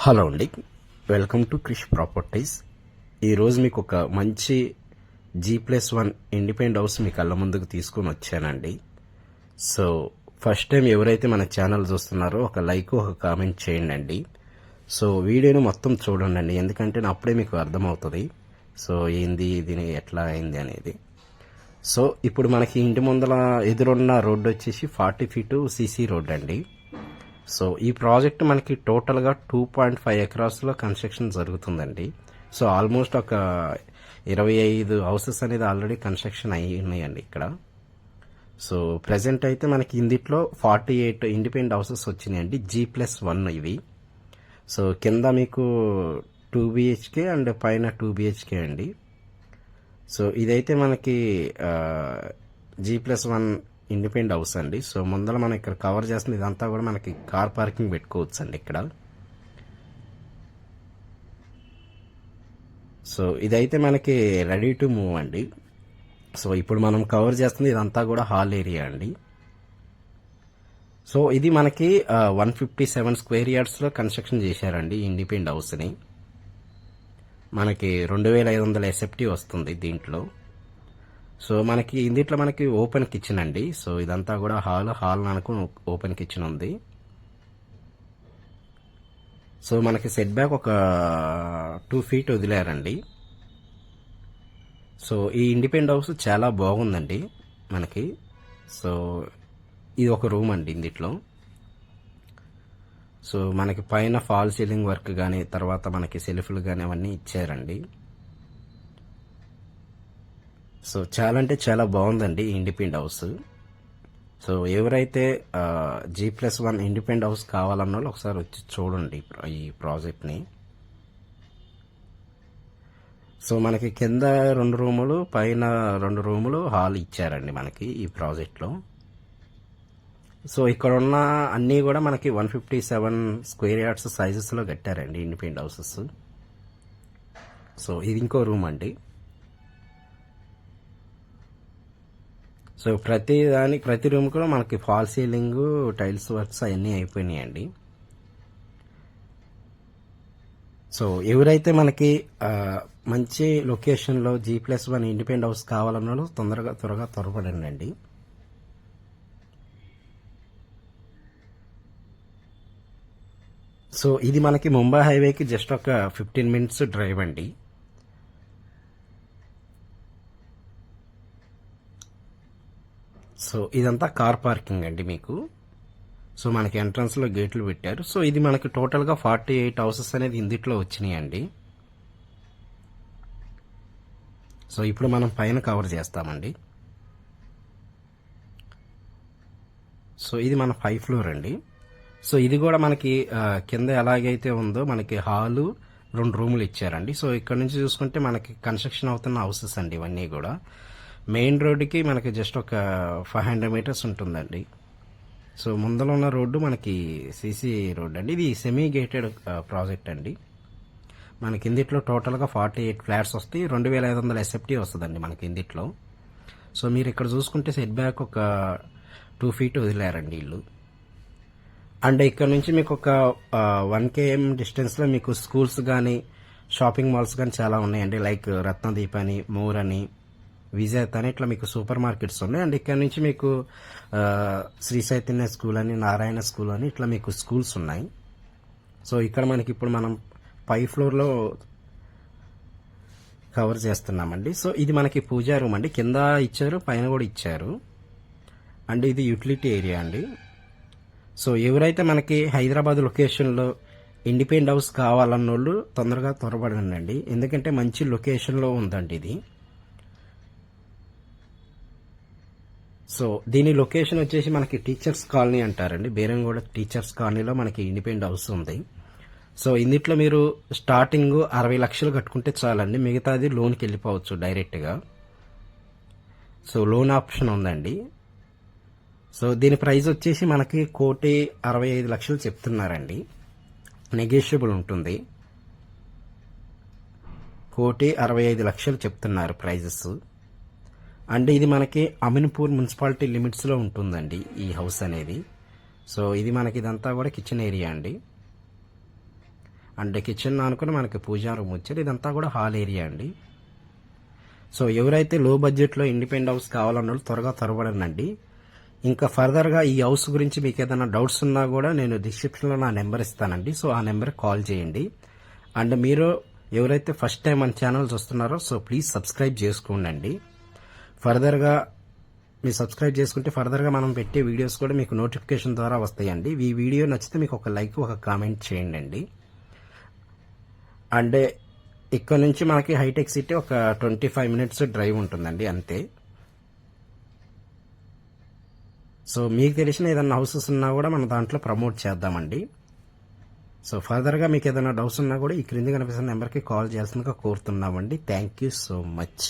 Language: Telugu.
హలో అండి, వెల్కమ్ టు క్రిష్ ప్రాపర్టీస్. ఈరోజు మీకు ఒక మంచి G+1 ఇండిపెండెంట్ హౌస్ మీ కళ్ళ ముందుకు తీసుకొని వచ్చానండి. సో ఫస్ట్ టైం ఎవరైతే మన ఛానల్ చూస్తున్నారో ఒక లైక్ ఒక కామెంట్ చేయండి. సో వీడియోని మొత్తం చూడండి, ఎందుకంటే అప్పుడే మీకు అర్థమవుతుంది సో ఏంది ఇది ఎట్లా అయింది అనేది. సో ఇప్పుడు మనకి ఇంటి ముందర ఎదురున్న రోడ్డు వచ్చేసి 40 ఫీటు సీసీ రోడ్ అండి. సో ఈ ప్రాజెక్ట్ మనకి టోటల్గా 2.5 ఎకరాస్లో కన్స్ట్రక్షన్ జరుగుతుందండి. సో ఆల్మోస్ట్ ఒక 25 హౌసెస్ అనేది ఆల్రెడీ కన్స్ట్రక్షన్ అయ్యి ఉన్నాయండి ఇక్కడ. సో ప్రజెంట్ అయితే మనకి ఇందిట్లో 48 ఇండిపెండెంట్ హౌసెస్ వచ్చినాయండి, G+1 ఇవి. సో కింద మీకు 2 BHK అండ్ పైన 2 BHK అండి. సో ఇదైతే మనకి G+1 ఇండిపెండెంట్ హౌస్ అండి. సో ముందర మనం ఇక్కడ కవర్ చేస్తుంది ఇదంతా కూడా మనకి కార్ పార్కింగ్ పెట్టుకోవచ్చు అండి ఇక్కడ. సో ఇదైతే మనకి రెడీ టు మూవ్ అండి. సో ఇప్పుడు మనం కవర్ చేస్తుంది ఇదంతా కూడా హాల్ ఏరియా అండి. సో ఇది మనకి 157 స్క్వేర్ యార్డ్స్లో కన్స్ట్రక్షన్ చేశారండి ఇండిపెండెంట్ హౌస్ని. మనకి 2500 SFT వస్తుంది దీంట్లో. సో మనకి ఇందుట్లో మనకి ఓపెన్ కిచెన్ అండి. సో ఇదంతా కూడా హాల్ అనుకుని ఓపెన్ కిచెన్ ఉంది. సో మనకి సెట్ బ్యాక్ ఒక 2 ఫీట్ వదిలేరండి. సో ఈ ఇండిపెండెంట్ హౌస్ చాలా బాగుందండి మనకి. సో ఇది ఒక రూమ్ అండి ఇందుట్లో. సో మనకి పైన ఫాల్ సీలింగ్ వర్క్ కానీ తర్వాత మనకి సెల్ఫ్లు కానీ అవన్నీ ఇచ్చారండి. సో చాలా అంటే చాలా బాగుందండి ఇండిపెండెంట్ హౌస్. సో ఎవరైతే G+1 ఇండిపెండెంట్ హౌస్ కావాలన్న వాళ్ళు ఒకసారి వచ్చి చూడండి ఈ ప్రాజెక్ట్ని. సో మనకి కింద 2 రూములు పైన 2 రూములు హాల్ ఇచ్చారండి మనకి ఈ ప్రాజెక్ట్లో. సో ఇక్కడ ఉన్న అన్నీ కూడా మనకి 157 స్క్వేర్ యార్డ్స్ సైజెస్లో కట్టారండి ఇండిపెండెంట్ హౌసెస్. సో ఇది ఇంకో రూమ్ అండి. సో ప్రతి రూమ్ కూడా మనకి ఫాల్ సీలింగ్ టైల్స్ వర్క్స్ అవన్నీ అయిపోయినాయండి. సో ఎవరైతే మనకి మంచి లొకేషన్లో G+1 ఇండిపెండెంట్ హౌస్ కావాలన్న త్వరగా త్వరపడండి. సో ఇది మనకి ముంబై హైవేకి జస్ట్ ఒక 15 మినిట్స్ డ్రైవ్ అండి. సో ఇదంతా కార్ పార్కింగ్ అండి మీకు. సో మనకి ఎంట్రన్స్లో గేట్లు పెట్టారు. సో ఇది మనకి టోటల్గా 48 హౌసెస్ అనేది ఇందుట్లో వచ్చినాయండి. సో ఇప్పుడు మనం పైన కవర్ చేస్తామండి. సో ఇది మన 5th ఫ్లోర్ అండి. సో ఇది కూడా మనకి కింద ఎలాగైతే ఉందో మనకి హాలు 2 రూములు ఇచ్చారండి. సో ఇక్కడ నుంచి చూసుకుంటే మనకి కన్స్ట్రక్షన్ అవుతున్న హౌసెస్ అండి ఇవన్నీ కూడా. మెయిన్ రోడ్డుకి మనకి జస్ట్ ఒక 500 మీటర్స్ ఉంటుందండి. సో ముందర ఉన్న రోడ్డు మనకి సీసీ రోడ్ అండి. ఇది సెమీ గేటెడ్ ప్రాజెక్ట్ అండి. మనకి ఇందిట్లో టోటల్గా 48 ఫ్లాట్స్ వస్తాయి, 2500 SFT వస్తుందండి మనకి ఇందిట్లో. సో మీరు ఇక్కడ చూసుకుంటే సెట్ బ్యాక్ ఒక 2 ఫీట్ వదిలేరండి ఇల్లు. అండ్ ఇక్కడ నుంచి మీకు ఒక 1 km డిస్టెన్స్లో మీకు స్కూల్స్ కానీ షాపింగ్ మాల్స్ కానీ చాలా ఉన్నాయండి. లైక్ రత్నదీప్ అని, మోర్ అని, విజేత్ అని ఇట్లా మీకు సూపర్ మార్కెట్స్ ఉన్నాయి. అండ్ ఇక్కడ నుంచి మీకు శ్రీ చైతన్య స్కూల్ అని, నారాయణ స్కూల్ అని ఇట్లా మీకు స్కూల్స్ ఉన్నాయి. సో ఇక్కడ మనకి ఇప్పుడు మనం 5th ఫ్లోర్లో కవర్ చేస్తున్నామండి. సో ఇది మనకి పూజా రూమ్ అండి. కింద ఇచ్చారు, పైన కూడా ఇచ్చారు. అండ్ ఇది యూటిలిటీ ఏరియా అండి. సో ఎవరైతే మనకి హైదరాబాద్ లొకేషన్లో ఇండిపెండెంట్ హౌస్ కావాలన్న వాళ్ళు తొందరగా త్వరపడండి, ఎందుకంటే మంచి లొకేషన్లో ఉందండి ఇది. సో దీని లొకేషన్ వచ్చేసి మనకి టీచర్స్ కాలనీ అంటారండి. బేరంగూడ టీచర్స్ కాలనీలో మనకి ఇండిపెండెంట్ హౌస్ ఉంది. సో ఇందుట్లో మీరు స్టార్టింగ్ 60 లక్షలు కట్టుకుంటే చాలండి, మిగతాది లోన్కి వెళ్ళిపోవచ్చు డైరెక్ట్గా. సో లోన్ ఆప్షన్ ఉందండి. సో దీని ప్రైస్ వచ్చేసి మనకి 1,65,00,000 చెప్తున్నారండి, నెగోషియబుల్ ఉంటుంది. 1,65,00,000 చెప్తున్నారు ప్రైజెస్. అండ్ ఇది మనకి అమీన్పూర్ మున్సిపాలిటీ లిమిట్స్లో ఉంటుందండి ఈ హౌస్ అనేది. సో ఇది మనకి ఇదంతా కూడా కిచెన్ ఏరియా అండి. అండ్ కిచెన్ అనుకుని మనకి పూజా రూమ్ వచ్చారు. ఇదంతా కూడా హాల్ ఏరియా అండి. సో ఎవరైతే లో బడ్జెట్లో ఇండిపెండెంట్ హౌస్ కావాలన్న వాళ్ళు త్వరగా త్వరపడండి. ఇంకా ఫర్దర్గా ఈ హౌస్ గురించి మీకు ఏదైనా డౌట్స్ ఉన్నా కూడా నేను డిస్క్రిప్షన్లో నా నెంబర్ ఇస్తానండి. సో ఆ నెంబర్కి కాల్ చేయండి. అండ్ మీరు ఎవరైతే ఫస్ట్ టైం మన ఛానల్ చూస్తున్నారో సో ప్లీజ్ సబ్స్క్రైబ్ చేసుకోండి. ఫర్దర్గా మీరు సబ్స్క్రైబ్ చేసుకుంటే ఫర్దర్గా మనం పెట్టే వీడియోస్ కూడా మీకు నోటిఫికేషన్ ద్వారా వస్తాయండి. ఈ వీడియో నచ్చితే మీకు ఒక లైక్ ఒక కామెంట్ చేయండి. అండ్ ఇక్కడ నుంచి మనకి హైటెక్ సిటీ ఒక 25 మినిట్స్ డ్రైవ్ ఉంటుందండి అంతే. సో మీకు తెలిసిన ఏదైనా హౌసెస్ ఉన్నా కూడా మనం దాంట్లో ప్రమోట్ చేద్దామండి. సో ఫర్దర్గా మీకు ఏదైనా డౌట్స్ ఉన్నా కూడా ఈ క్రింది కనిపిస్తున్న నెంబర్కి కాల్ చేయాల్సిందిగా కోరుతున్నామండి. Thank you so much.